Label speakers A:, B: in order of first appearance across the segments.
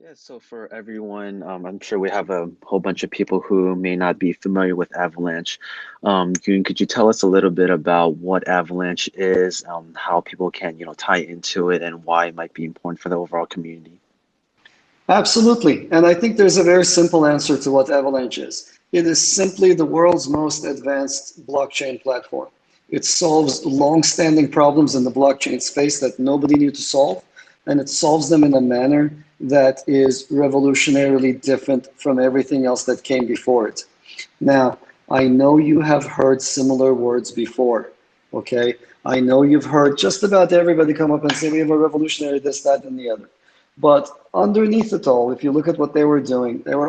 A: Yeah, so for everyone, I'm sure we have a whole bunch of people who may not be familiar with Avalanche. Could you tell us a little bit about what Avalanche is, how people can, tie into it, and why it might be important for the overall community?
B: Absolutely. And I think there's a very simple answer to what Avalanche is. It is simply the world's most advanced blockchain platform. It solves long-standing problems in the blockchain space that nobody knew to solve, and it solves them in a manner that is revolutionarily different from everything else that came before it. Now, I know you have heard similar words before, okay? I know you've heard just about everybody come up and say we have a revolutionary this, that, and the other. But underneath it all, if you look at what they were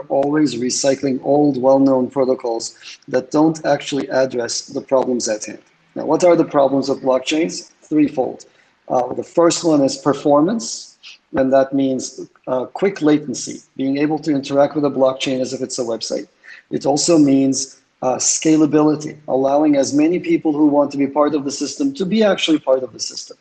B: always recycling old, well-known protocols that don't actually address the problems at hand. Now, what are the problems of blockchains? Threefold. The first one is performance, and that means quick latency, being able to interact with a blockchain as if it's a website. It also means scalability, allowing as many people who want to be part of the system to be actually part of the system.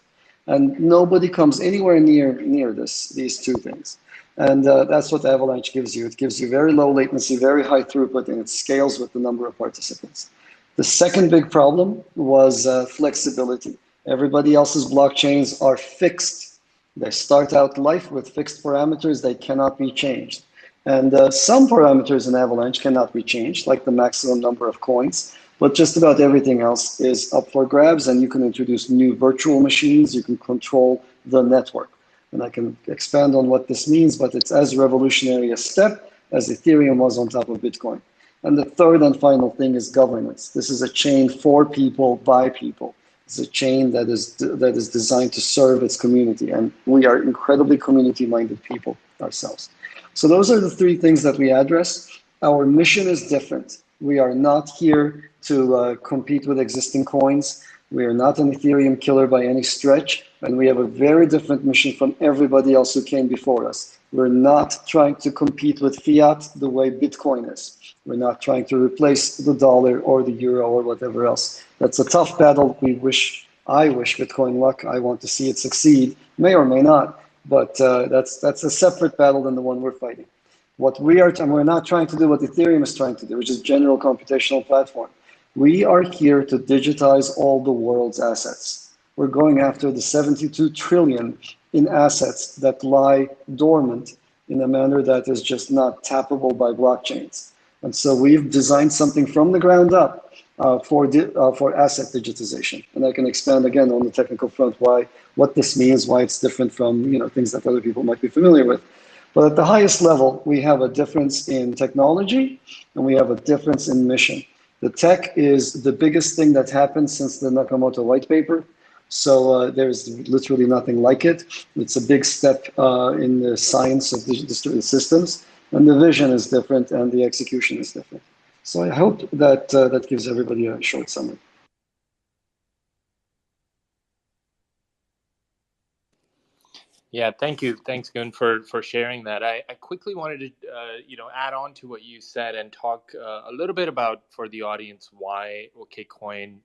B: And nobody comes anywhere near these two things. And that's what Avalanche gives you. It gives you very low latency, very high throughput, and it scales with the number of participants. The second big problem was flexibility. Everybody else's blockchains are fixed. They start out life with fixed parameters. They cannot be changed. And some parameters in Avalanche cannot be changed, like the maximum number of coins. But just about everything else is up for grabs, and you can introduce new virtual machines. You can control the network. And I can expand on what this means, but it's as revolutionary a step as Ethereum was on top of Bitcoin. And the third and final thing is governance. This is a chain for people, by people. It's a chain that is designed to serve its community. And we are incredibly community-minded people ourselves. So those are the three things that we address. Our mission is different. We are not here to compete with existing coins. We are not an Ethereum killer by any stretch, and we have a very different mission from everybody else who came before us. We're not trying to compete with fiat the way Bitcoin is. We're not trying to replace the dollar or the euro or whatever else. That's a tough battle. I wish Bitcoin luck. I want to see it succeed, may or may not, but that's a separate battle than the one we're fighting. What we are, and we're not trying to do what Ethereum is trying to do, which is general computational platform. We are here to digitize all the world's assets. We're going after the 72 trillion in assets that lie dormant in a manner that is just not tappable by blockchains. And so we've designed something from the ground up for asset digitization. And I can expand again on the technical front what this means, why it's different from things that other people might be familiar with. But at the highest level, we have a difference in technology and we have a difference in mission. The tech is the biggest thing that happened since the Nakamoto white paper. So there's literally nothing like it. It's a big step in the science of distributed systems, and the vision is different and the execution is different. So I hope that that gives everybody a short summary.
C: Yeah, thank you. Thanks, Gun, for sharing that. I quickly wanted to add on to what you said and talk a little bit about for the audience why Okcoin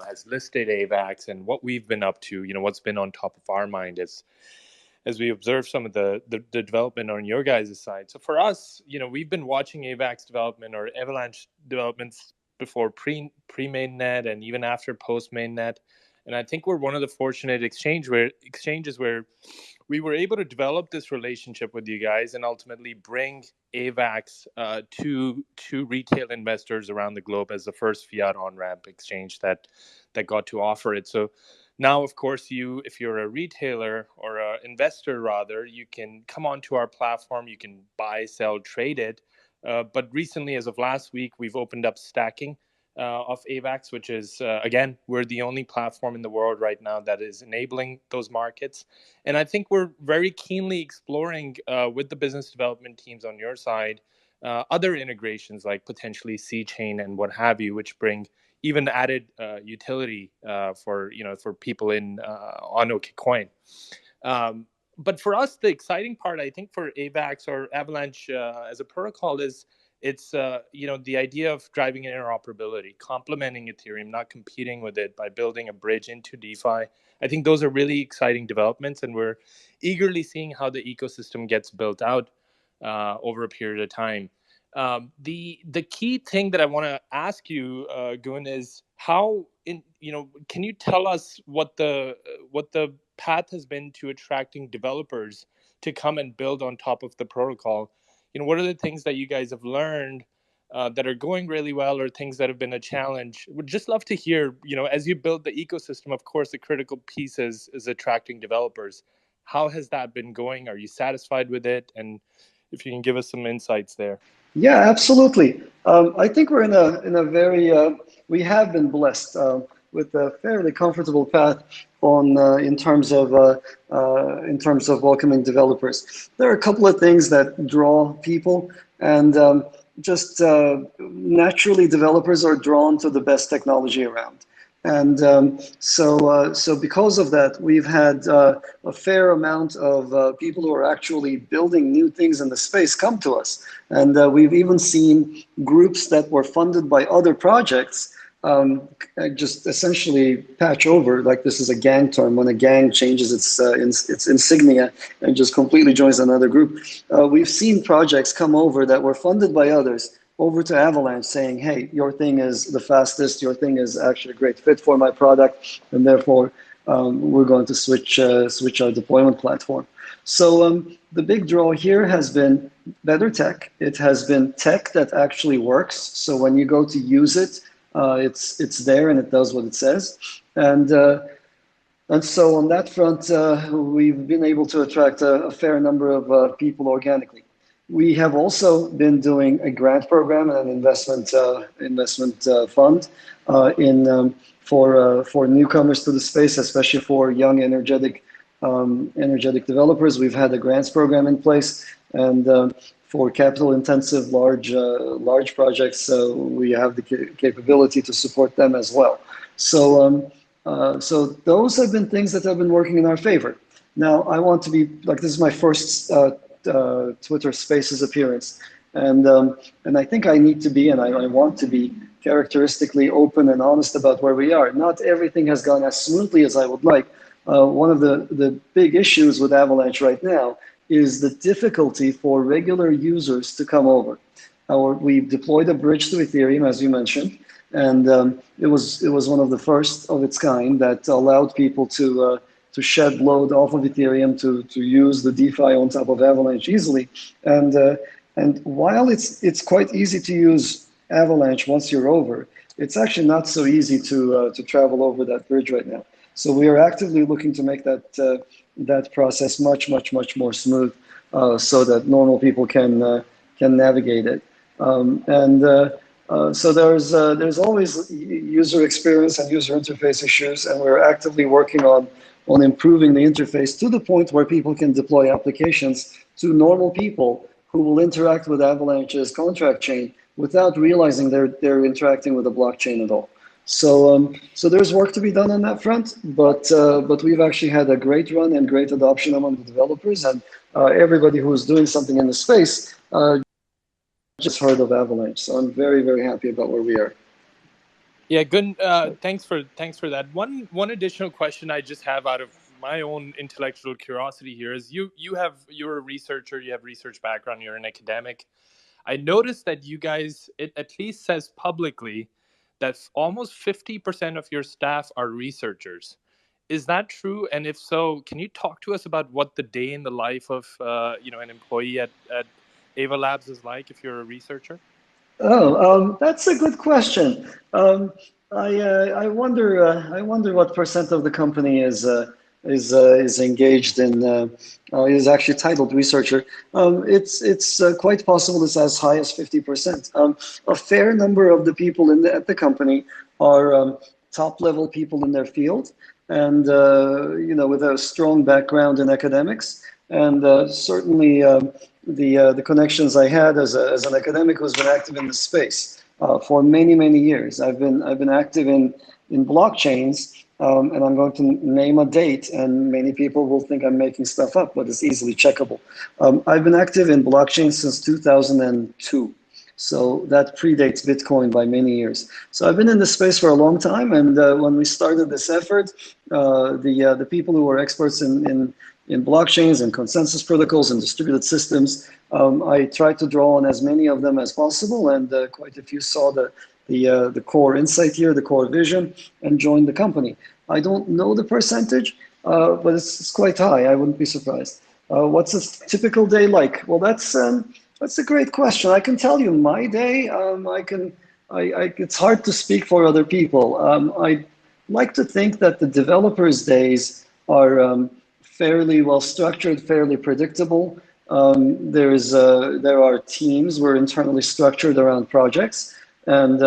C: has listed AVAX and what we've been up to. What's been on top of our mind as we observe some of the development on your guys' side. So for us, we've been watching AVAX development or Avalanche developments before pre mainnet and even after post mainnet. And I think we're one of the fortunate exchanges where we were able to develop this relationship with you guys and ultimately bring AVAX to retail investors around the globe as the first fiat on-ramp exchange that got to offer it. So now, of course, if you're a retailer or an investor, rather, you can come onto our platform. You can buy, sell, trade it. But recently, as of last week, we've opened up stacking of AVAX, which is, again, we're the only platform in the world right now that is enabling those markets. And I think we're very keenly exploring with the business development teams on your side, other integrations like potentially C-Chain and what have you, which bring even added utility for people on Okcoin. But for us, the exciting part, I think, for AVAX or Avalanche as a protocol is It's the idea of driving interoperability, complementing Ethereum, not competing with it by building a bridge into DeFi. I think those are really exciting developments, and we're eagerly seeing how the ecosystem gets built out over a period of time. The key thing that I want to ask you, Gun, is how can you tell us what the path has been to attracting developers to come and build on top of the protocol? What are the things that you guys have learned that are going really well, or things that have been a challenge? Would just love to hear, as you build the ecosystem, of course, the critical piece is attracting developers. How has that been going? Are you satisfied with it? And if you can give us some insights there.
B: Yeah, absolutely. I think we're in a very we have been blessed with a fairly comfortable path on in terms of welcoming developers. There are a couple of things that draw people, and just naturally, developers are drawn to the best technology around. And so because of that, we've had a fair amount of people who are actually building new things in the space come to us. And we've even seen groups that were funded by other projects just essentially patch over. Like, this is a gang term, when a gang changes its insignia and just completely joins another group. We've seen projects come over that were funded by others over to Avalanche saying, hey, your thing is the fastest, your thing is actually a great fit for my product, and therefore we're going to switch our deployment platform. So the big draw here has been better tech. It has been tech that actually works. So when you go to use it, it's there and it does what it says. And so on that front, we've been able to attract a fair number of people organically. We have also been doing a grant program and an investment fund for newcomers to the space, especially for young, energetic developers. We've had a grants program in place, and for capital-intensive, large projects, we have the capability to support them as well. So those have been things that have been working in our favor. Now, I want to be like, this is my first Twitter Spaces appearance, and I think I need to be, and I want to be, characteristically open and honest about where we are. Not everything has gone as smoothly as I would like. One of the big issues with Avalanche right now is the difficulty for regular users to come over. We've deployed a bridge to Ethereum, as you mentioned, and it was one of the first of its kind that allowed people to shed load off of Ethereum to use the DeFi on top of Avalanche easily. And while it's quite easy to use Avalanche once you're over, it's actually not so easy to travel over that bridge right now. So we are actively looking to make that process much more smooth, so that normal people can navigate it. So there's always user experience and user interface issues, and we're actively working on improving the interface to the point where people can deploy applications to normal people who will interact with Avalanche's contract chain without realizing they're interacting with a blockchain at all. So there's work to be done on that front, but we've actually had a great run and great adoption among the developers, and everybody who's doing something in the space just heard of Avalanche. So I'm very happy about where we are.
C: Yeah, good. Thanks for that. One additional question I just have out of my own intellectual curiosity here is you're a researcher, you have research background, you're an academic. I noticed that you guys, it at least says publicly that almost 50% of your staff are researchers. Is that true? And if so, can you talk to us about what the day in the life of an employee at Ava Labs is like if you're a researcher?
B: Oh, that's a good question. I wonder what percent of the company is engaged in is actually titled researcher. It's quite possible it's as high as 50%. A fair number of the people at the company are top level people in their field, and with a strong background in academics, and certainly the connections I had as an academic who's been active in the space for many years. I've been active in blockchains, and I'm going to name a date, and many people will think I'm making stuff up, but it's easily checkable. I've been active in blockchains since 2002. So that predates Bitcoin by many years. So I've been in this space for a long time, and when we started this effort, the people who were experts in blockchains and consensus protocols and distributed systems, I tried to draw on as many of them as possible, and quite a few saw the core insight here, the core vision, and joined the company. I don't know the percentage, but it's quite high. I wouldn't be surprised. What's a typical day like? Well, that's a great question. I can tell you my day. It's hard to speak for other people. I like to think that the developers' days are fairly well structured, fairly predictable. There are teams. We're internally structured around projects, and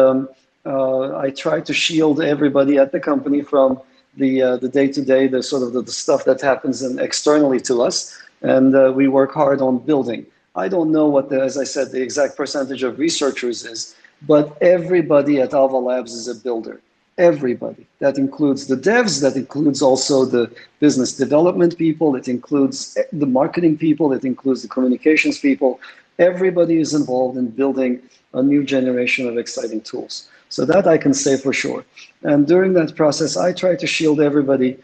B: I try to shield everybody at the company from the day-to-day, the sort of the stuff that happens externally to us, and we work hard on building. I don't know what as I said, the exact percentage of researchers is, but everybody at Alva Labs is a builder. Everybody. That includes the devs, that includes also the business development people, it includes the marketing people, it includes the communications people. Everybody is involved in building a new generation of exciting tools. So that I can say for sure. And during that process, I try to shield everybody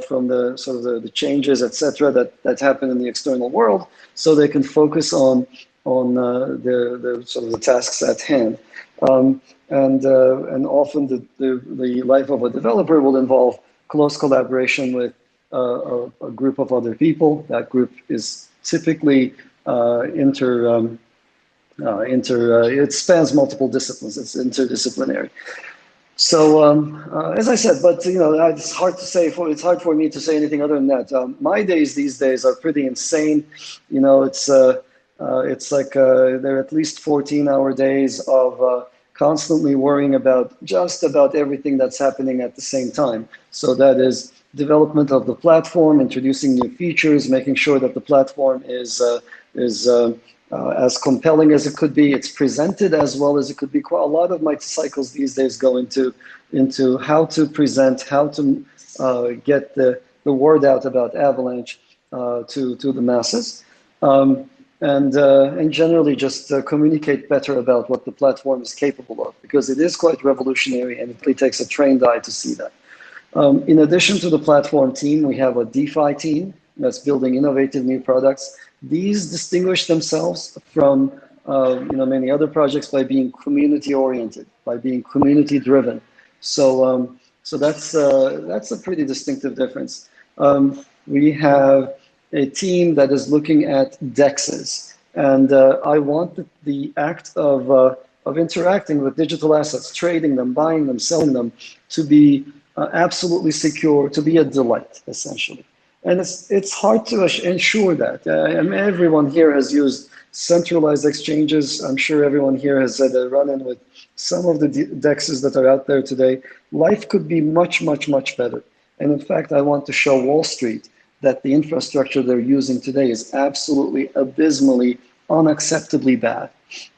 B: from the sort of the changes, etc., that happen in the external world, so they can focus on the sort of the tasks at hand. And often the life of a developer will involve close collaboration with a group of other people. That group is typically it spans multiple disciplines. It's interdisciplinary. So as I said, but it's hard to say. It's hard for me to say anything other than that. My days these days are pretty insane. It's like they're at least 14-hour days of constantly worrying about just about everything that's happening at the same time. So that is development of the platform, introducing new features, making sure that the platform is as compelling as it could be. It's presented as well as it could be. Quite a lot of my cycles these days go into how to present, how to get the word out about Avalanche to the masses, and generally just communicate better about what the platform is capable of, because it is quite revolutionary and it really takes a trained eye to see that. In addition to the platform team, we have a DeFi team that's building innovative new products. These distinguish themselves from many other projects by being community oriented, by being community driven. So that's a pretty distinctive difference. We have a team that is looking at DEXs, and I want the act of interacting with digital assets, trading them, buying them, selling them, to be absolutely secure, to be a delight, essentially. And it's hard to ensure that. Everyone here has used centralized exchanges. I'm sure everyone here has had a run-in with some of the DEXs that are out there today. Life could be much, much, much better. And in fact, I want to show Wall Street that the infrastructure they're using today is absolutely abysmally, unacceptably bad.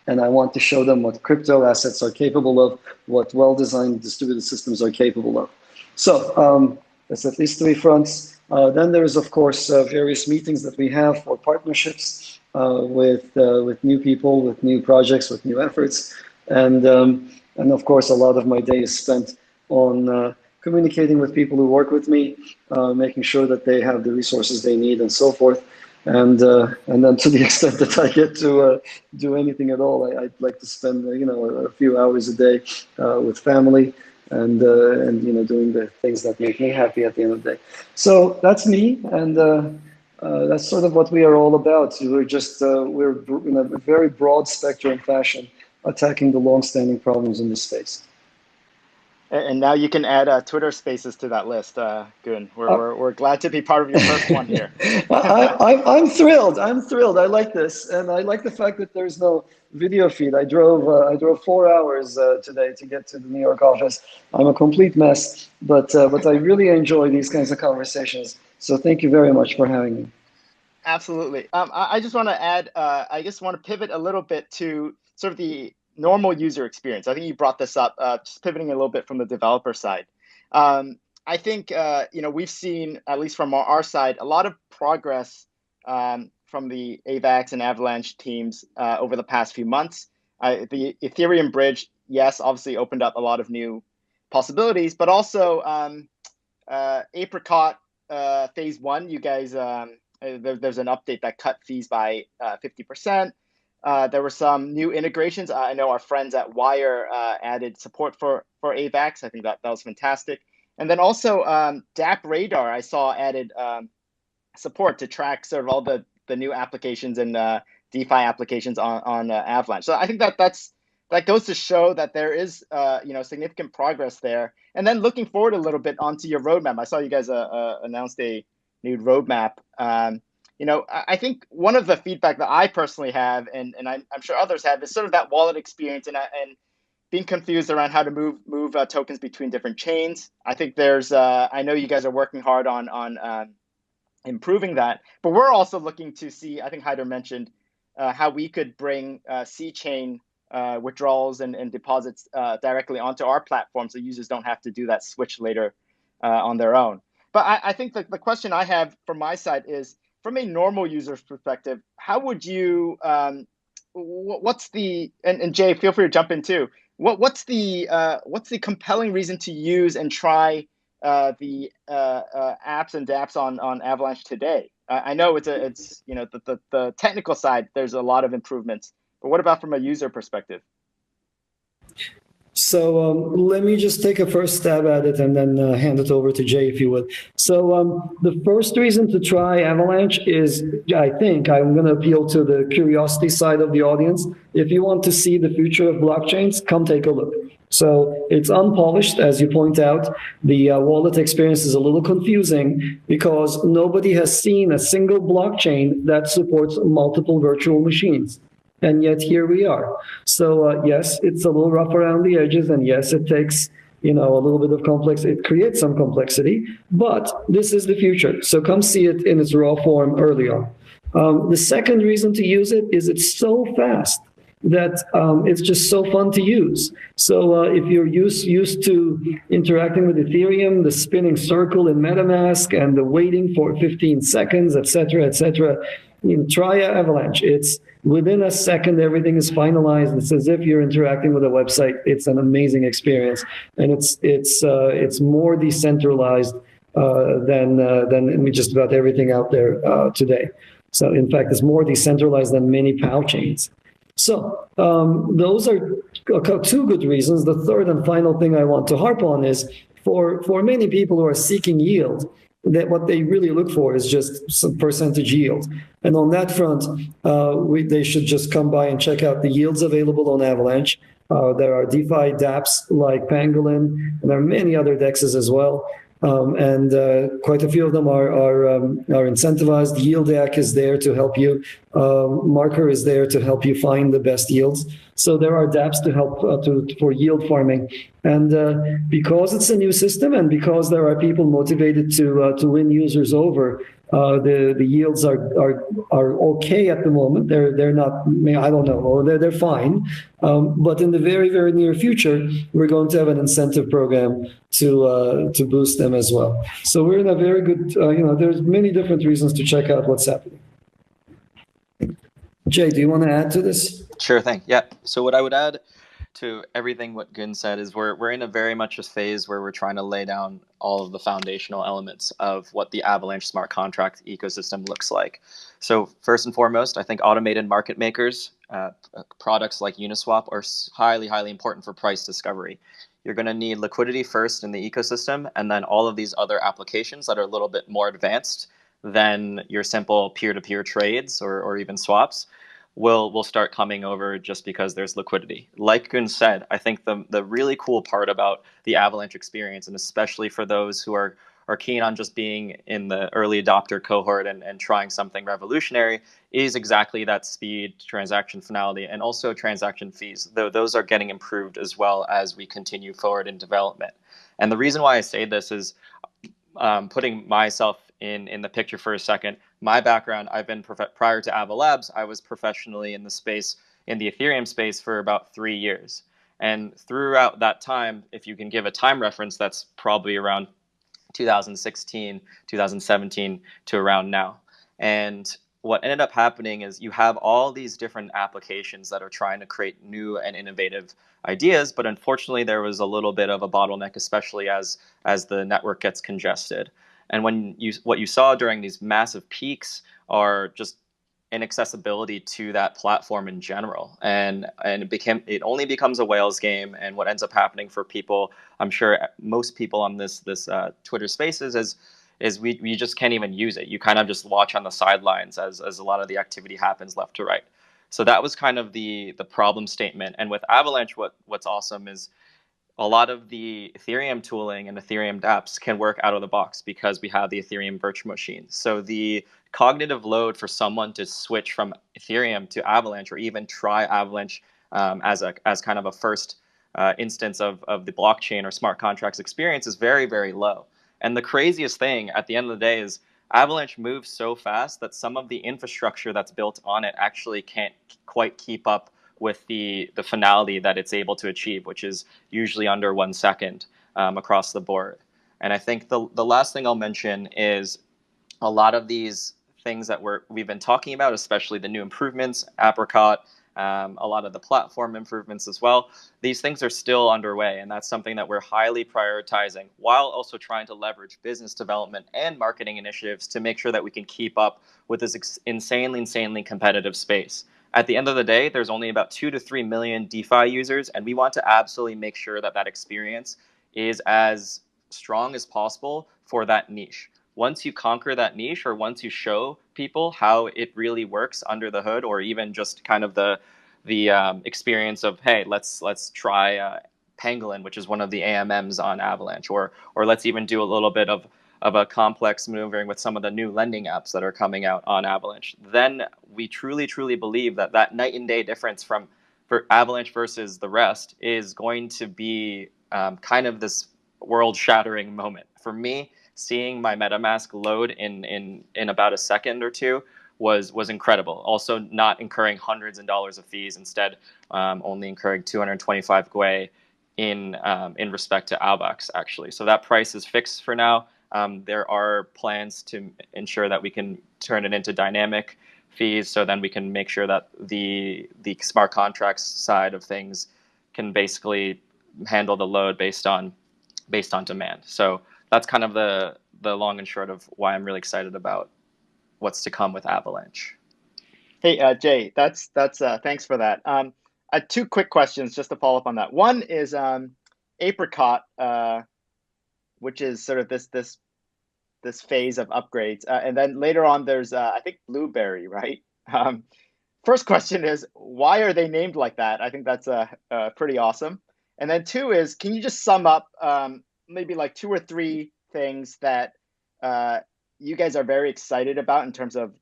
B: And I want to show them what crypto assets are capable of, what well-designed distributed systems are capable of. So that's at least three fronts. Then there's, of course, various meetings that we have for partnerships with new people, with new projects, with new efforts. And of course, a lot of my day is spent on communicating with people who work with me, making sure that they have the resources they need and so forth. And then to the extent that I get to do anything at all, I'd like to spend a few hours a day with family and doing the things that make me happy at the end of the day. So that's me, and that's sort of what we are all about. We're just we're in a very broad spectrum fashion attacking the long-standing problems in this space.
D: And now you can add Twitter Spaces to that list, Gun. We're glad to be part of your first one here.
B: I'm thrilled. I'm thrilled. I like this, and I like the fact that there's no video feed. I drove 4 hours today to get to the New York office. I'm a complete mess, but I really enjoy these kinds of conversations. So thank you very much for having me.
D: Absolutely. I just want to add. I just want to pivot a little bit to sort of the normal user experience. I think you brought this up, just pivoting a little bit from the developer side. I think we've seen, at least from our side, a lot of progress from the AVAX and Avalanche teams over the past few months. The Ethereum bridge, yes, obviously opened up a lot of new possibilities, but also Apricot phase one, you guys, there's an update that cut fees by 50%. There were some new integrations. I know our friends at Wire added support for AVAX. I think that was fantastic. And then also DApp Radar, I saw added support to track sort of all the new applications and DeFi applications on Avalanche. So I think that goes to show that there is significant progress there. And then looking forward a little bit onto your roadmap, I saw you guys announced a new roadmap. I think one of the feedback that I personally have, and I'm sure others have, is sort of that wallet experience and being confused around how to move tokens between different chains. I think there's, I know you guys are working hard on improving that, but we're also looking to see, I think Haider mentioned, how we could bring C-chain withdrawals and deposits directly onto our platform so users don't have to do that switch later on their own. But I think the question I have from my side is, from a normal user's perspective, how would you, what's the, and Jay, feel free to jump in too. What's the compelling reason to use and try the apps and dApps on Avalanche today? I know it's the technical side, there's a lot of improvements, but what about from a user perspective?
B: So let me just take a first stab at it and then hand it over to Jay, if you would. So the first reason to try Avalanche is, I think, I'm going to appeal to the curiosity side of the audience. If you want to see the future of blockchains, come take a look. So it's unpolished, as you point out. The wallet experience is a little confusing because nobody has seen a single blockchain that supports multiple virtual machines. And yet here we are. So yes, it's a little rough around the edges, and yes, it takes a little bit of it creates some complexity, but this is the future. So come see it in its raw form early on. The second reason to use it is it's so fast that it's just so fun to use. So if you're used to interacting with Ethereum, the spinning circle in MetaMask and the waiting for 15 seconds, et cetera, try Avalanche. It's within a second, everything is finalized. It's as if you're interacting with a website. It's an amazing experience, and it's more decentralized than just about everything out there today. So in fact, it's more decentralized than many POW chains. So those are two good reasons. The third and final thing I want to harp on is for many people who are seeking yield, that what they really look for is just some percentage yield. And on that front, they should just come by and check out the yields available on Avalanche. There are DeFi dApps like Pangolin, and there are many other DEXs as well. And quite a few of them are incentivized. YieldAC is there to help you. Marker is there to help you find the best yields. So there are dApps to help for yield farming. And because it's a new system and because there are people motivated to win users over, the yields are okay at the moment. They're not, I don't know, or they're fine. But in the very, very near future, we're going to have an incentive program to boost them as well. So we're in a very good, there's many different reasons to check out what's happening. Jay, do you want to add to this?
E: Sure thing. Yeah. So what I would add to everything what Gun said is we're in a very much a phase where we're trying to lay down all of the foundational elements of what the Avalanche smart contract ecosystem looks like. So first and foremost, I think automated market makers, products like Uniswap are highly, highly important for price discovery. You're going to need liquidity first in the ecosystem, and then all of these other applications that are a little bit more advanced than your simple peer-to-peer trades or even swaps will start coming over just because there's liquidity. Like Gun said, I think the really cool part about the Avalanche experience, and especially for those who are keen on just being in the early adopter cohort and trying something revolutionary, is exactly that speed, transaction finality, and also transaction fees. Though those are getting improved as well as we continue forward in development. And the reason why I say this is putting myself in the picture for a second. My background, I've been prior to Ava Labs, I was professionally in the space, in the Ethereum space for about 3 years. And throughout that time, if you can give a time reference, that's probably around 2016, 2017 to around now. And what ended up happening is you have all these different applications that are trying to create new and innovative ideas, but unfortunately there was a little bit of a bottleneck, especially as the network gets congested. And what you saw during these massive peaks are just inaccessibility to that platform in general, and it only becomes a whales game. And what ends up happening for people, I'm sure most people on this Twitter Spaces, is we just can't even use it. You kind of just watch on the sidelines as a lot of the activity happens left to right. So that was kind of the problem statement. And with Avalanche, what's awesome is a lot of the Ethereum tooling and Ethereum dApps can work out of the box because we have the Ethereum virtual machine. So the cognitive load for someone to switch from Ethereum to Avalanche, or even try Avalanche as kind of a first instance of the blockchain or smart contracts experience, is very, very low. And the craziest thing at the end of the day is Avalanche moves so fast that some of the infrastructure that's built on it actually can't quite keep up with the finality that it's able to achieve, which is usually under 1 second across the board. And I think the last thing I'll mention is a lot of these things that we've been talking about, especially the new improvements, Apricot, a lot of the platform improvements as well. These things are still underway, and that's something that we're highly prioritizing, while also trying to leverage business development and marketing initiatives to make sure that we can keep up with this insanely competitive space. At the end of the day, there's only about 2 to 3 million DeFi users, and we want to absolutely make sure that experience is as strong as possible for that niche. Once you conquer that niche, or once you show people how it really works under the hood, or even just kind of the experience of, hey, let's try Pangolin, which is one of the AMMs on Avalanche, or let's even do a little bit of a complex maneuvering with some of the new lending apps that are coming out on Avalanche, then we truly believe that night and day difference for Avalanche versus the rest is going to be kind of this world-shattering moment. For me, seeing my MetaMask load in about a second or two was incredible. Also, not incurring hundreds of dollars of fees, instead only incurring 225 Gwei in respect to Albax, actually. So that price is fixed for now. There are plans to ensure that we can turn it into dynamic fees, so then we can make sure that the smart contracts side of things can basically handle the load based on demand. So that's kind of the long and short of why I'm really excited about what's to come with Avalanche.
D: Hey, Jay, that's thanks for that. Two quick questions just to follow up on that. One is Apricot, which is sort of this phase of upgrades, and then later on there's I think Blueberry, right? First question is, why are they named like that? I think that's pretty awesome. And then two is, can you just sum up maybe like 2 or 3 things that you guys are very excited about in terms of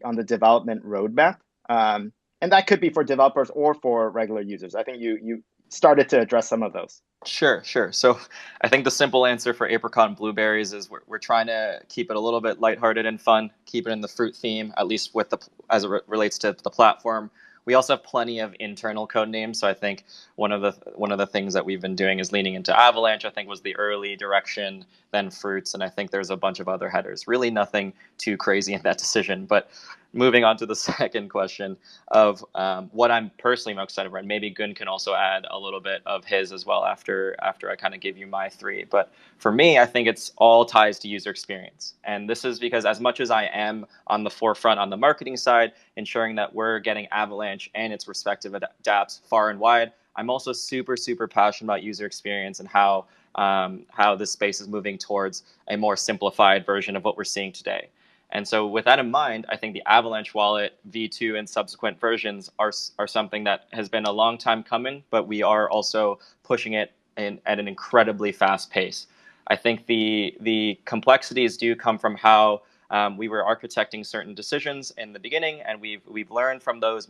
D: on the development roadmap? And that could be for developers or for regular users. I think you started to address some of those.
E: Sure. So I think the simple answer for Apricot and Blueberries is we're trying to keep it a little bit lighthearted and fun, keep it in the fruit theme, at least as it relates to the platform. We also have plenty of internal code names. So I think one of the things that we've been doing is leaning into Avalanche, I think was the early direction, then Fruits, and I think there's a bunch of other headers. Really nothing too crazy in that decision. But moving on to the second question of what I'm personally most excited for, and maybe Gun can also add a little bit of his as well after I kind of give you my 3. But for me, I think it's all ties to user experience. And this is because as much as I am on the forefront on the marketing side, ensuring that we're getting Avalanche and its respective dApps far and wide, I'm also super passionate about user experience and how this space is moving towards a more simplified version of what we're seeing today. And so with that in mind, I think the Avalanche wallet V2 and subsequent versions are something that has been a long time coming, but we are also pushing it at an incredibly fast pace. I think the complexities do come from how we were architecting certain decisions in the beginning, and we've learned from those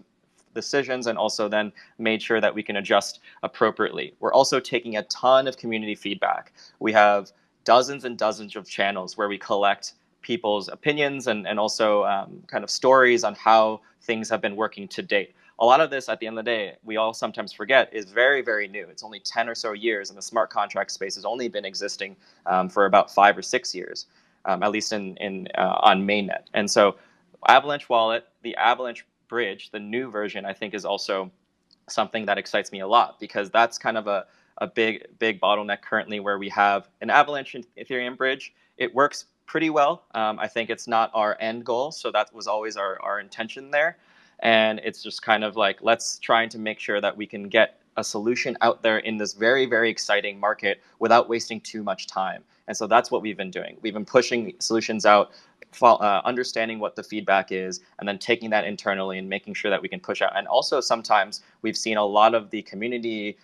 E: decisions and also then made sure that we can adjust appropriately. We're also taking a ton of community feedback. We have dozens and dozens of channels where we collect people's opinions and also kind of stories on how things have been working to date. A lot of this, at the end of the day, we all sometimes forget, is very, very new. It's only 10 or so years, and the smart contract space has only been existing for about 5 or 6 years, at least on mainnet. And so Avalanche Wallet, the Avalanche Bridge, the new version, I think is also something that excites me a lot, because that's kind of a big bottleneck currently, where we have an Avalanche Ethereum bridge. It works pretty well. I think it's not our end goal, so that was always our intention there. And it's just kind of like, let's try to make sure that we can get a solution out there in this very, very exciting market without wasting too much time. And so that's what we've been doing. We've been pushing solutions out, understanding what the feedback is, and then taking that internally and making sure that we can push out. And also sometimes we've seen a lot of the community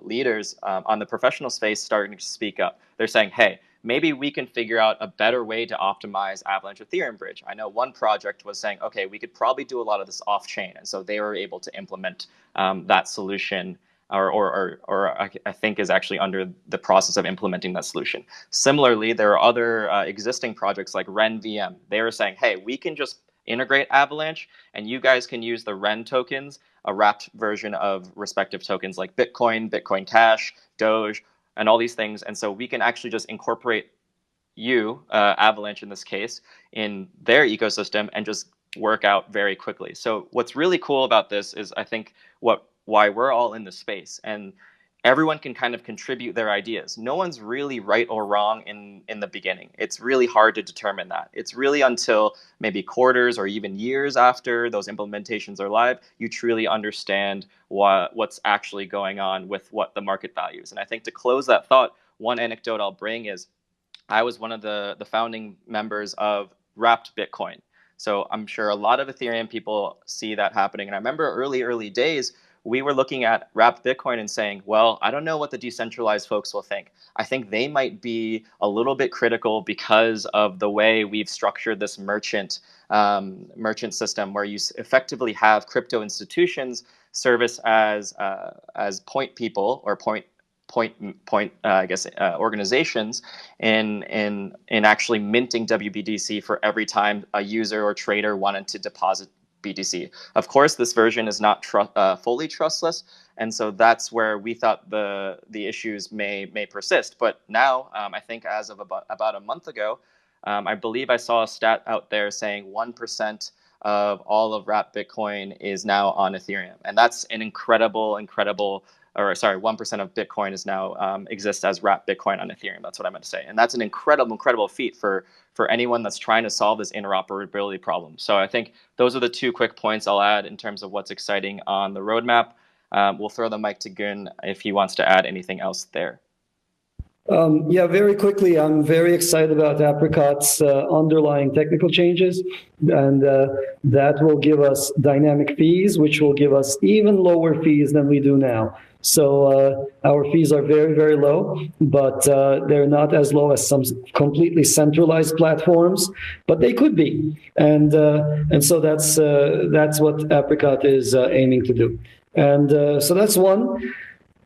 E: leaders on the professional space starting to speak up. They're saying, hey, maybe we can figure out a better way to optimize Avalanche Ethereum Bridge. I know one project was saying, okay, we could probably do a lot of this off-chain. And so they were able to implement that solution, or I think is actually under the process of implementing that solution. Similarly, there are other existing projects like Ren VM. They were saying, hey, we can just integrate Avalanche, and you guys can use the Ren tokens, a wrapped version of respective tokens like Bitcoin, Bitcoin Cash, Doge, and all these things. And so we can actually just incorporate Avalanche in this case, in their ecosystem and just work out very quickly. So what's really cool about this is, I think, why we're all in this space, and everyone can kind of contribute their ideas. No one's really right or wrong in the beginning. It's really hard to determine that. It's really until maybe quarters or even years after those implementations are live, you truly understand what's actually going on with what the market values. And I think to close that thought, one anecdote I'll bring is, I was one of the founding members of Wrapped Bitcoin. So I'm sure a lot of Ethereum people see that happening. And I remember early days, we were looking at Wrapped Bitcoin and saying, well, I don't know what the decentralized folks will think. I think they might be a little bit critical because of the way we've structured this merchant system, where you effectively have crypto institutions service as point people, or organizations in actually minting WBDC for every time a user or trader wanted to deposit BTC. Of course, this version is not fully trustless, and so that's where we thought the issues may persist. But now, I think as of about a month ago, I believe I saw a stat out there saying 1% of all of Wrapped Bitcoin is now on Ethereum, and that's an incredible. Or sorry, 1% of Bitcoin is now exists as Wrapped Bitcoin on Ethereum. That's what I meant to say, and that's an incredible feat for anyone that's trying to solve this interoperability problem. So I think those are the two quick points I'll add in terms of what's exciting on the roadmap. We'll throw the mic to Gun if he wants to add anything else there.
B: Yeah, very quickly, I'm very excited about Apricot's underlying technical changes, and that will give us dynamic fees, which will give us even lower fees than we do now. So our fees are very low, but they're not as low as some completely centralized platforms, but they could be, and so that's what Apricot is aiming to do, and so that's one.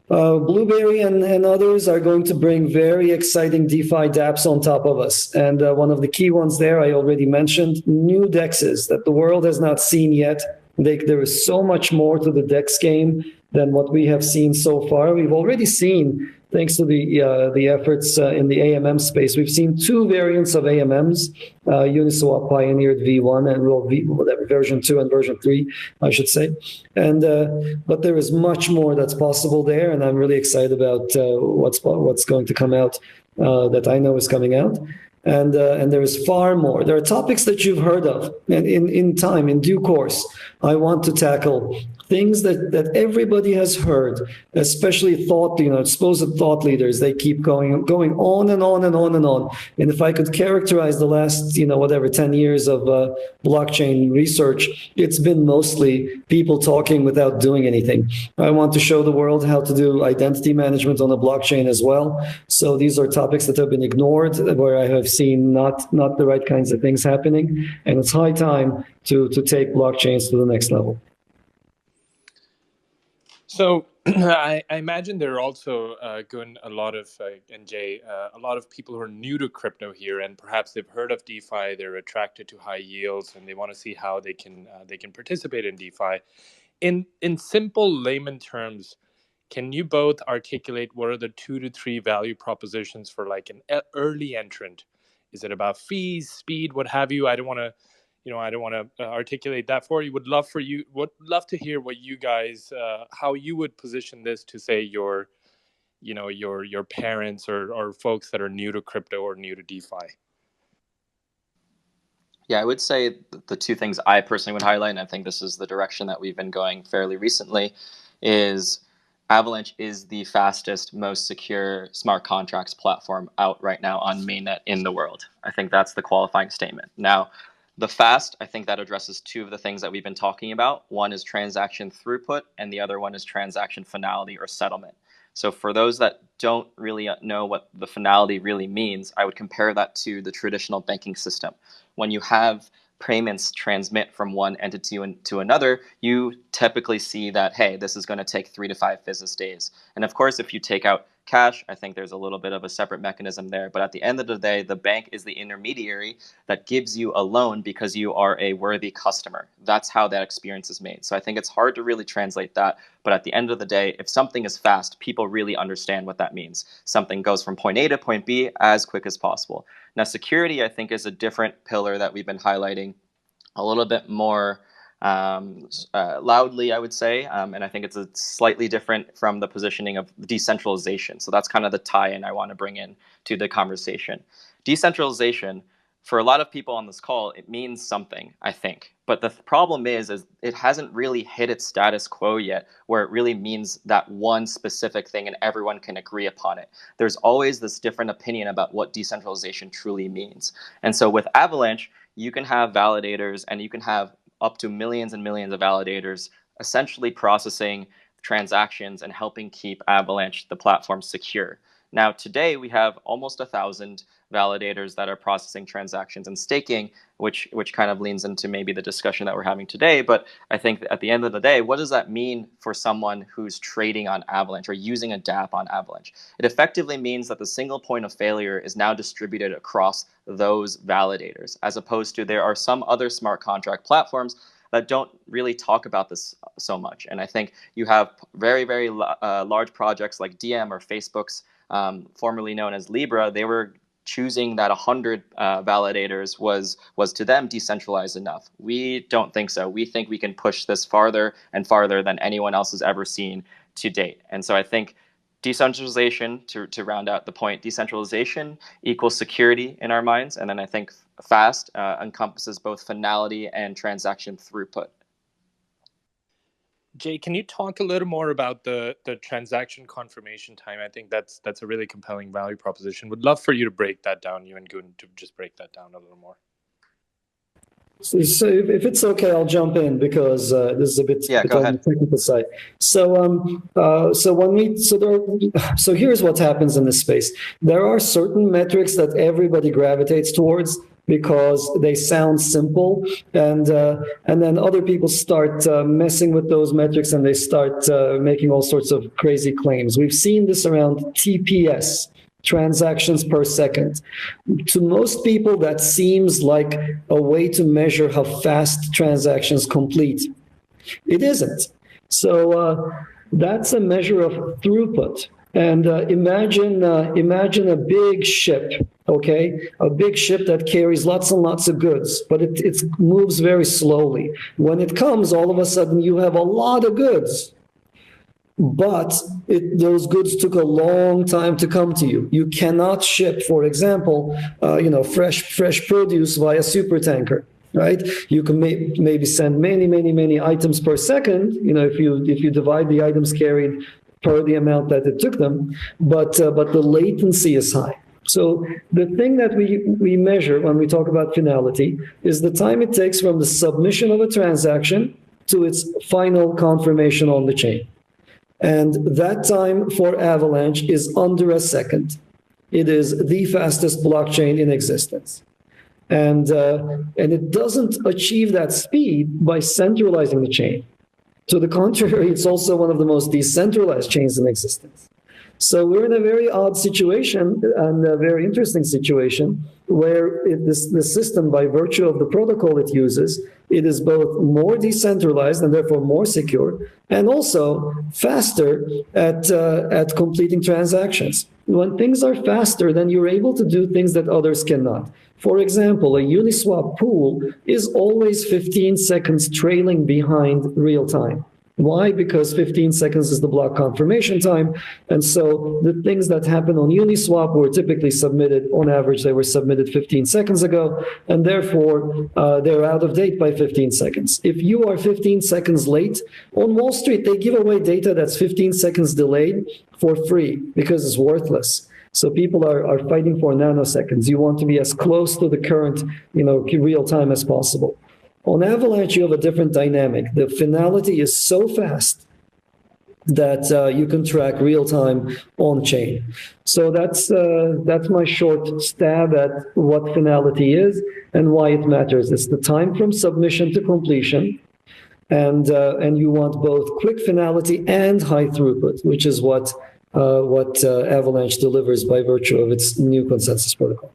B: Blueberry and others are going to bring very exciting DeFi dApps on top of us. And one of the key ones there, I already mentioned, new DEXs that the world has not seen yet. There is so much more to the DEX game than what we have seen so far. We've already seen, thanks to the efforts in the AMM space, we've seen two variants of AMMs. Uniswap pioneered V1 and version 2 and version 3, I should say. And but there is much more that's possible there, and I'm really excited about what's going to come out that I know is coming out. And there is far more. There are topics that you've heard of, and in due course, I want to tackle things that everybody has heard, especially supposed thought leaders. They keep going on and on and on and on. And if I could characterize the last, 10 years of blockchain research, it's been mostly people talking without doing anything. I want to show the world how to do identity management on a blockchain as well. So these are topics that have been ignored, where I have seen not the right kinds of things happening. And it's high time to take blockchains to the next level.
C: So I imagine there are also, Gun, a lot of, and Jay, a lot of people who are new to crypto here, and perhaps they've heard of DeFi, they're attracted to high yields, and they want to see how they can participate in DeFi. In simple layman terms, can you both articulate what are the 2 to 3 value propositions for like an early entrant? Is it about fees, speed, what have you? I don't want to I don't want to articulate that for you. Would love to hear what you guys, how you would position this to, say, your parents or folks that are new to crypto or new to DeFi.
E: Yeah, I would say the two things I personally would highlight, and I think this is the direction that we've been going fairly recently, is Avalanche is the fastest, most secure smart contracts platform out right now on mainnet in the world. I think that's the qualifying statement. Now, the fast, I think that addresses two of the things that we've been talking about. One is transaction throughput, and the other one is transaction finality or settlement. So for those that don't really know what the finality really means, I would compare that to the traditional banking system. When you have payments transmit from one entity to another, you typically see that, hey, this is going to take 3 to 5 business days. And of course, if you take out cash, I think there's a little bit of a separate mechanism there. But at the end of the day, the bank is the intermediary that gives you a loan because you are a worthy customer. That's how that experience is made. So I think it's hard to really translate that. But at the end of the day, if something is fast, people really understand what that means. Something goes from point A to point B as quick as possible. Now, security, I think, is a different pillar that we've been highlighting a little bit more loudly, I would say. And I think it's a slightly different from the positioning of decentralization. So that's kind of the tie-in I want to bring in to the conversation. Decentralization, for a lot of people on this call, it means something, I think. But the problem is it hasn't really hit its status quo yet, where it really means that one specific thing and everyone can agree upon it. There's always this different opinion about what decentralization truly means. And so with Avalanche, you can have validators and you can have up to millions and millions of validators essentially processing transactions and helping keep Avalanche, the platform, secure. Now, today we have almost 1,000 validators that are processing transactions and staking, which kind of leans into maybe the discussion that we're having today. But I think at the end of the day, what does that mean for someone who's trading on Avalanche or using a dApp on Avalanche? It effectively means that the single point of failure is now distributed across those validators, as opposed to there are some other smart contract platforms that don't really talk about this so much. And I think you have very, very large projects like Diem or Facebook's, formerly known as Libra. They were choosing that 100 validators was to them decentralized enough. We don't think so. We think we can push this farther and farther than anyone else has ever seen to date. And so I think decentralization, to round out the point, decentralization equals security in our minds. And then I think fast encompasses both finality and transaction throughput.
C: Jay, can you talk a little more about the transaction confirmation time? I think that's a really compelling value proposition. Would love for you to break that down, you and Gun, to just break that down a little more.
B: So if it's okay, I'll jump in because this is a bit on the technical side. So here's what happens in this space. There are certain metrics that everybody gravitates towards because they sound simple, and then other people start messing with those metrics and they start making all sorts of crazy claims. We've seen this around TPS, transactions per second. To most people, that seems like a way to measure how fast transactions complete. It isn't. So that's a measure of throughput. And imagine a big ship, okay? A big ship that carries lots and lots of goods, but it moves very slowly. When it comes, all of a sudden you have a lot of goods. But those goods took a long time to come to you. You cannot ship, for example, fresh produce via supertanker, right? You can maybe send many items per second. If you divide the items carried per the amount that it took them, but the latency is high. So the thing that we measure when we talk about finality is the time it takes from the submission of a transaction to its final confirmation on the chain. And that time for Avalanche is under a second. It is the fastest blockchain in existence. And it doesn't achieve that speed by centralizing the chain. To the contrary, it's also one of the most decentralized chains in existence. So we're in a very odd situation and a very interesting situation where the system, by virtue of the protocol it uses, it is both more decentralized and therefore more secure, and also faster at completing transactions. when things are faster, then you're able to do things that others cannot. For example, a Uniswap pool is always 15 seconds trailing behind real time. Why? Because 15 seconds is the block confirmation time. And so the things that happen on Uniswap were typically submitted, on average, they were submitted 15 seconds ago, and therefore they're out of date by 15 seconds. If you are 15 seconds late, on Wall Street, they give away data that's 15 seconds delayed for free because it's worthless. So people are fighting for nanoseconds. You want to be as close to the current, real time as possible. On Avalanche, you have a different dynamic. The finality is so fast that you can track real time on chain. So that's my short stab at what finality is and why it matters. It's the time from submission to completion, and you want both quick finality and high throughput, which is what Avalanche delivers by virtue of its new consensus protocol.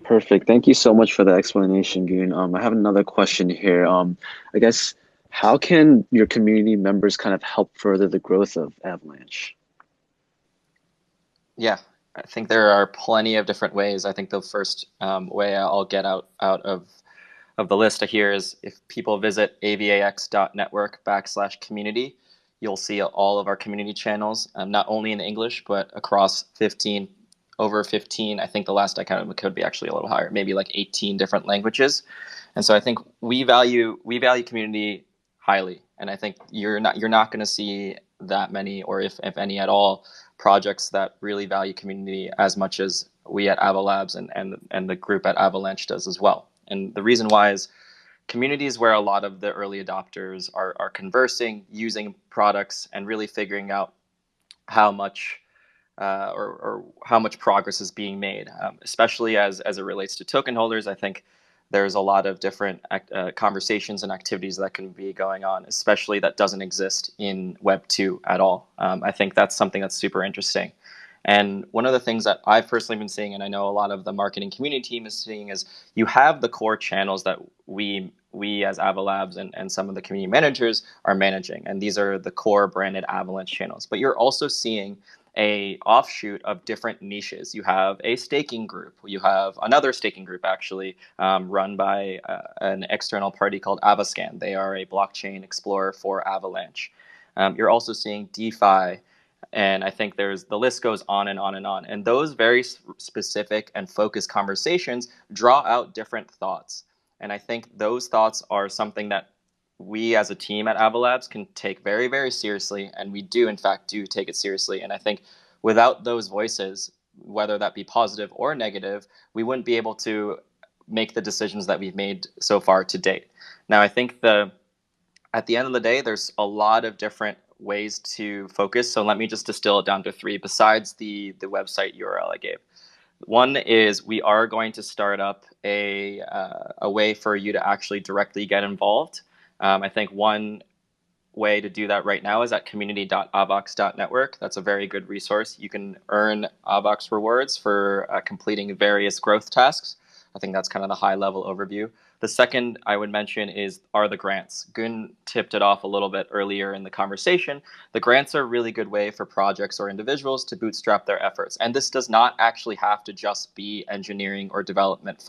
A: Perfect. Thank you so much for the explanation, Goon. I have another question here. I guess, how can your community members kind of help further the growth of Avalanche?
E: Yeah, I think there are plenty of different ways. I think the first way I'll get out of the list here is if people visit avax.network/community, you'll see all of our community channels, not only in English, but across over 15, I think the last I counted could be actually a little higher, maybe like 18 different languages. And so I think we value community highly. And I think you're not going to see that many, or if any at all, projects that really value community as much as we at Avalabs and the group at Avalanche does as well. And the reason why is communities where a lot of the early adopters are conversing, using products, and really figuring out how much or how much progress is being made, especially as it relates to token holders. I think there's a lot of different conversations and activities that can be going on, especially that doesn't exist in Web 2 at all. I think that's something that's super interesting. And one of the things that I've personally been seeing, and I know a lot of the marketing community team is seeing, is you have the core channels that we as Avalabs and some of the community managers are managing. And these are the core branded Avalanche channels. But you're also seeing a offshoot of different niches. You have a staking group. You have another staking group actually run by an external party called Avascan. They are a blockchain explorer for Avalanche. You're also seeing DeFi, and I think the list goes on and on and on. And those very specific and focused conversations draw out different thoughts. And I think those thoughts are something that we as a team at Avalabs can take very, very seriously, and we do in fact take it seriously. And I think without those voices, whether that be positive or negative, we wouldn't be able to make the decisions that we've made so far to date. Now, I think at the end of the day, there's a lot of different ways to focus. So let me just distill it down to 3 besides the website URL I gave. One is we are going to start up a way for you to actually directly get involved. I think one way to do that right now is at community.avox.network. That's a very good resource. You can earn Avox rewards for completing various growth tasks. I think that's kind of the high level overview. The second I would mention are the grants. Gun tipped it off a little bit earlier in the conversation. The grants are a really good way for projects or individuals to bootstrap their efforts. And this does not actually have to just be engineering or development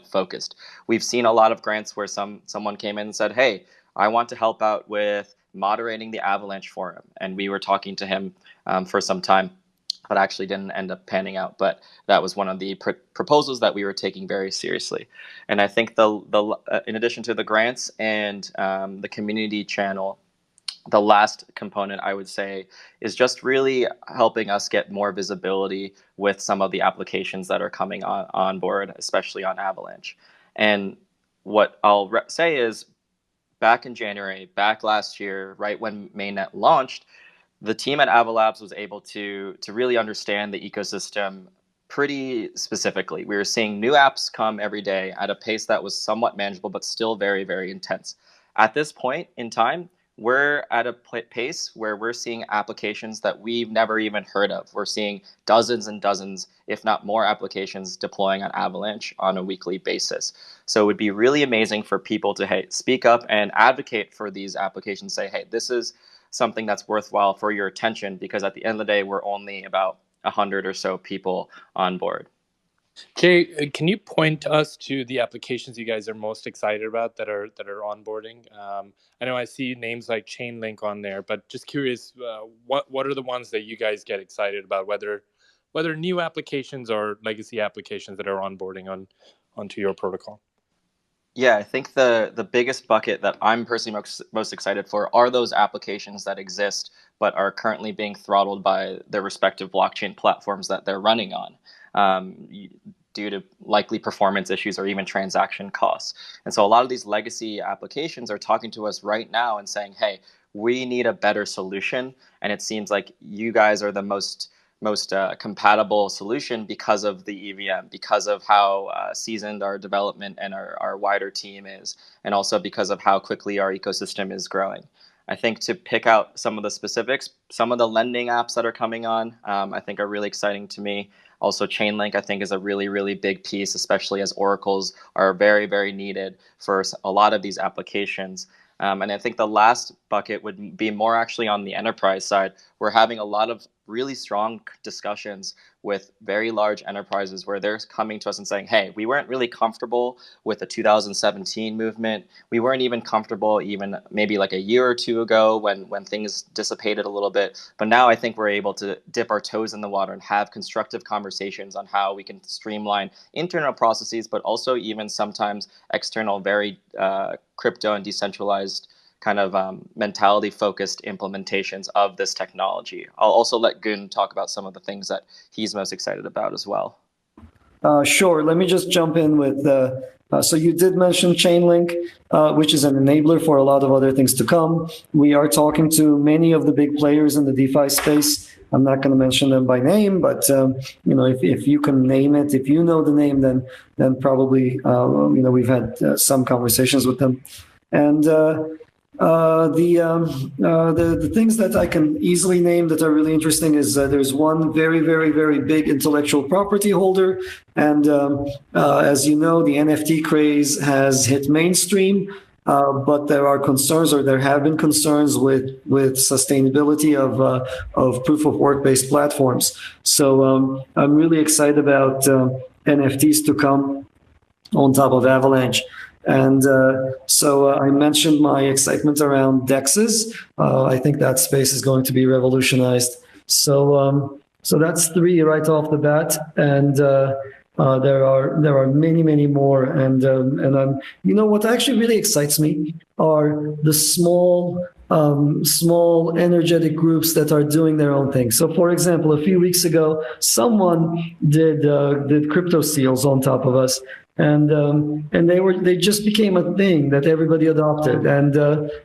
E: focused. We've seen a lot of grants where someone came in and said, hey, I want to help out with moderating the Avalanche forum. And we were talking to him for some time, but actually didn't end up panning out. But that was one of the proposals that we were taking very seriously. And I think in addition to the grants and the community channel, the last component I would say is just really helping us get more visibility with some of the applications that are coming on board, especially on Avalanche. And what I'll say is back in January, back last year, right when mainnet launched, the team at Avalabs was able to really understand the ecosystem pretty specifically. We were seeing new apps come every day at a pace that was somewhat manageable, but still very, very intense. At this point in time, we're at a pace where we're seeing applications that we've never even heard of. We're seeing dozens and dozens, if not more, applications deploying on Avalanche on a weekly basis. So it would be really amazing for people to, hey, speak up and advocate for these applications. Say, hey, this is something that's worthwhile for your attention, because at the end of the day, we're only about 100 or so people on board.
C: Jay, can you point us to the applications you guys are most excited about that are onboarding? I know I see names like Chainlink on there, but just curious, what are the ones that you guys get excited about, whether new applications or legacy applications that are onboarding onto your protocol?
E: Yeah, I think the biggest bucket that I'm personally most excited for are those applications that exist but are currently being throttled by their respective blockchain platforms that they're running on, due to likely performance issues or even transaction costs. And so a lot of these legacy applications are talking to us right now and saying, hey, we need a better solution. And it seems like you guys are the most compatible solution because of the EVM, because of how seasoned our development and our wider team is, and also because of how quickly our ecosystem is growing. I think to pick out some of the specifics, some of the lending apps that are coming on, I think are really exciting to me. Also, Chainlink, I think, is a really, really big piece, especially as oracles are very, very needed for a lot of these applications. And I think the last bucket would be more actually on the enterprise side. We're having a lot of really strong discussions with very large enterprises where they're coming to us and saying, hey, we weren't really comfortable with the 2017 movement. We weren't even comfortable even maybe like a year or two ago when things dissipated a little bit. But now I think we're able to dip our toes in the water and have constructive conversations on how we can streamline internal processes, but also even sometimes external, very crypto and decentralized kind of mentality-focused implementations of this technology. I'll also let Gun talk about some of the things that he's most excited about as well.
B: Sure. Let me just jump in with, so you did mention Chainlink, which is an enabler for a lot of other things to come. We are talking to many of the big players in the DeFi space. I'm not going to mention them by name, but if you can name it, if you know the name, then probably we've had some conversations with them. And the things that I can easily name that are really interesting is there's one very, very, very big intellectual property holder. And as you know, the NFT craze has hit mainstream, but there are concerns, or there have been concerns with sustainability of proof of work based platforms. So I'm really excited about NFTs to come on top of Avalanche. And so I mentioned my excitement around DEXs. I think that space is going to be revolutionized. So that's three right off the bat, and there are many, many more. And what actually really excites me are the small energetic groups that are doing their own thing. So, for example, a few weeks ago, someone did crypto seals on top of us. And they just became a thing that everybody adopted. And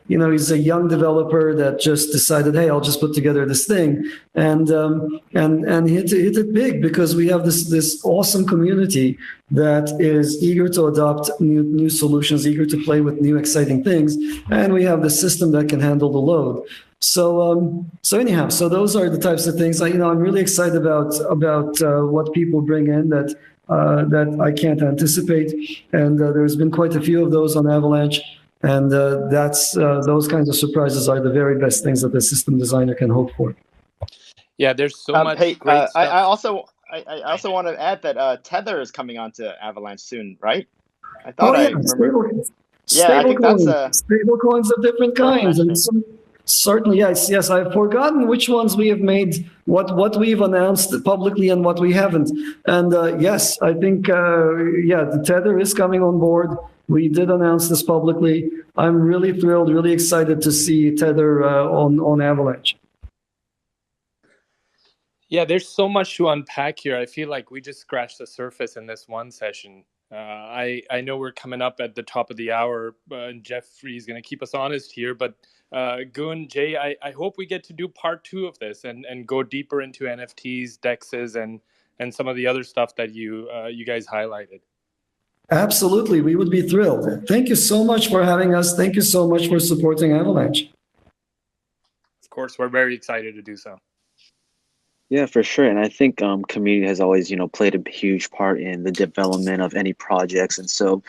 B: he's a young developer that just decided, hey, I'll just put together this thing, and hit it big, because we have this awesome community that is eager to adopt new solutions, eager to play with new exciting things, and we have the system that can handle the load. So anyhow, so those are the types of things I'm really excited about what people bring in that I can't anticipate. And there's been quite a few of those on Avalanche. And that's those kinds of surprises are the very best things that the system designer can hope for.
C: Yeah, there's so much great stuff.
D: I also want to add that Tether is coming onto Avalanche soon, right? I thought I remember. I think that's
B: stable coins of different kinds. And certainly, yes. I've forgotten which ones we have made, what we've announced publicly and what we haven't. And yes, I think, the Tether is coming on board. We did announce this publicly. I'm really thrilled, really excited to see Tether on Avalanche.
C: Yeah, there's so much to unpack here. I feel like we just scratched the surface in this one session. I know we're coming up at the top of the hour, and Jeffrey's going to keep us honest here, but Gun, Jay, I hope we get to do part 2 of this and go deeper into NFTs, DEXs, and some of the other stuff that you guys highlighted.
B: Absolutely, we would be thrilled. Thank you so much for having us. Thank you so much for supporting Avalanche.
C: course, we're very excited to do so.
A: Yeah, for sure. And I think community has always, played a huge part in the development of any projects. And so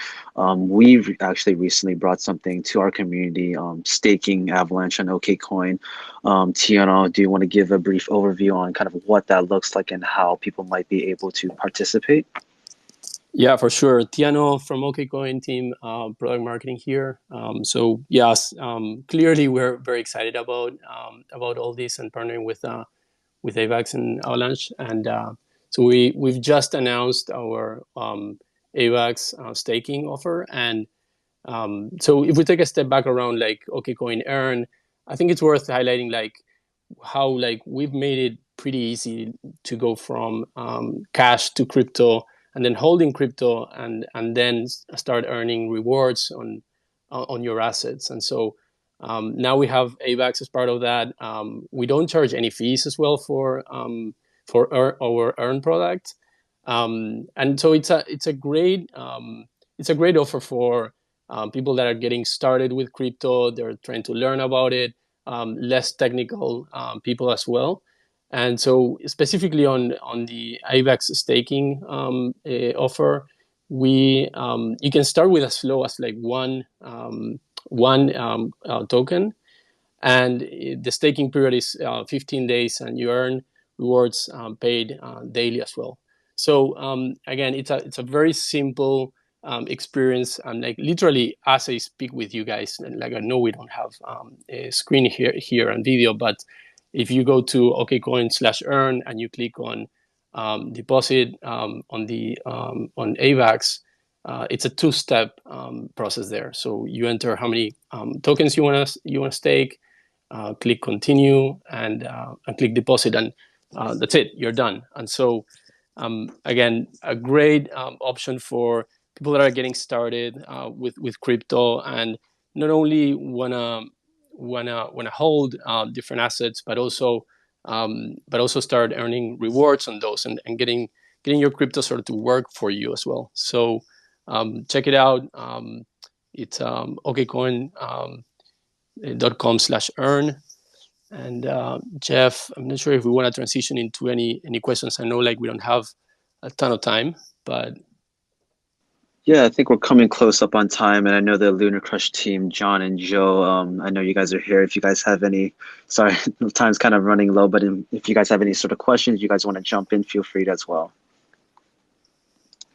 A: we've actually recently brought something to our community, staking Avalanche on Okcoin. Tiana, do you want to give a brief overview on kind of what that looks like and how people might be able to participate?
F: Yeah, for sure. Tiano from Okcoin team, product marketing here. So yes, clearly we're very excited about all this and partnering with AVAX and Avalanche. And so we've just announced our AVAX staking offer. And so if we take a step back around like Okcoin Earn, I think it's worth highlighting like how like we've made it pretty easy to go from cash to crypto and then holding crypto and then start earning rewards on your assets. And so now we have AVAX as part of that. We don't charge any fees as well for our Earn product, and so it's a great offer for people that are getting started with crypto. They're trying to learn about it. Less technical people as well. And so specifically on the AVAX staking offer, you can start with as low as like one token, and the staking period is 15 days, and you earn rewards paid daily as well. So again, it's a very simple experience, and like literally as I speak with you guys, and like I know we don't have a screen here and video, but if you go to okcoin/earn and you click on deposit on AVAX, it's a two-step process there. So you enter how many tokens you want to stake, click continue, and click deposit, and that's it. You're done. And so again, a great option for people that are getting started with crypto and not only wanna hold different assets, but also start earning rewards on those and getting your crypto sort of to work for you as well. So check it out. It's okcoin.com/earn. And Jeff, I'm not sure if we want to transition into any questions. I know like we don't have a ton of time, but
A: Yeah, I think we're coming close up on time, and I know the Lunar Crush team, John and Joe, I know you guys are here. If you guys have any, sorry, the time's kind of running low, but if you guys have any sort of questions, you guys want to jump in, feel free to as well.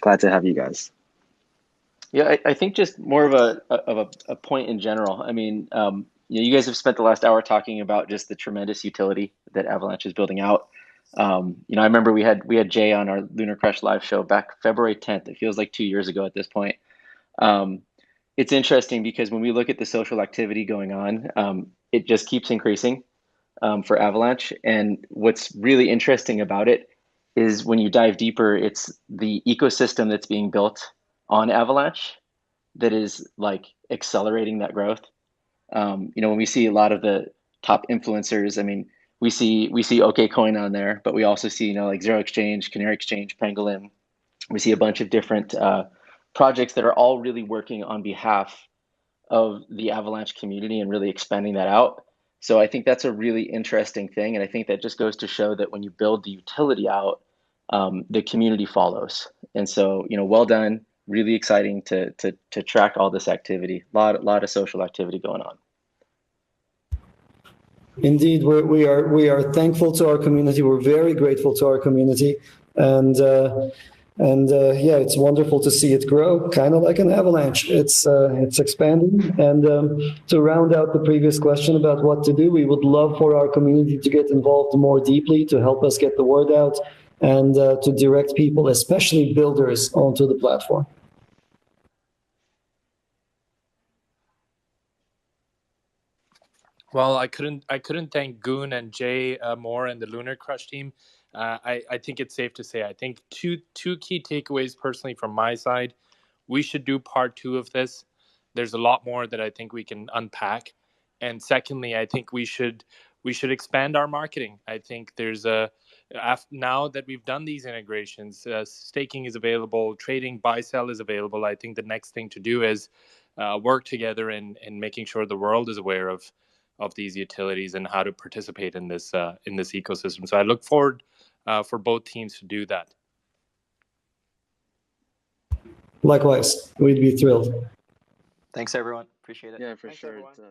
A: Glad to have you guys.
E: Yeah, I think just more of a point in general. I mean, you guys have spent the last hour talking about just the tremendous utility that Avalanche is building out. I remember we had Jay on our Lunar Crush live show back February 10th. It feels like 2 years ago at this point. It's interesting because when we look at the social activity going on, it just keeps increasing for Avalanche. And what's really interesting about it is when you dive deeper, it's the ecosystem that's being built on Avalanche that is like accelerating that growth. When we see a lot of the top influencers, I mean, we see Okcoin on there, but we also see like Zero Exchange, Canary Exchange, Pangolin. We see a bunch of different projects that are all really working on behalf of the Avalanche community and really expanding that out. So I think that's a really interesting thing, and I think that just goes to show that when you build the utility out, the community follows. And so well done. Really exciting to track all this activity. Lot of social activity going on.
B: Indeed, we are thankful to our community. We're very grateful to our community, and yeah, it's wonderful to see it grow, kind of like an avalanche. It's expanding. And to round out the previous question about what to do, we would love for our community to get involved more deeply to help us get the word out and to direct people, especially builders, onto the platform.
C: Well, I couldn't thank Goon and Jay more and the Lunar Crush team. I think it's safe to say, I think two key takeaways personally from my side. We should do part 2 of this. There's a lot more that I think we can unpack. And secondly, I think we should expand our marketing. I think there's now that we've done these integrations, staking is available, trading buy sell is available. I think the next thing to do is work together in making sure the world is aware of these utilities and how to participate in this ecosystem. So I look forward for both teams to do that.
B: Likewise, we'd be thrilled.
E: Thanks, everyone. Appreciate it.
A: Yeah, for
D: Thanks,
A: sure.
D: everyone.
C: Thanks.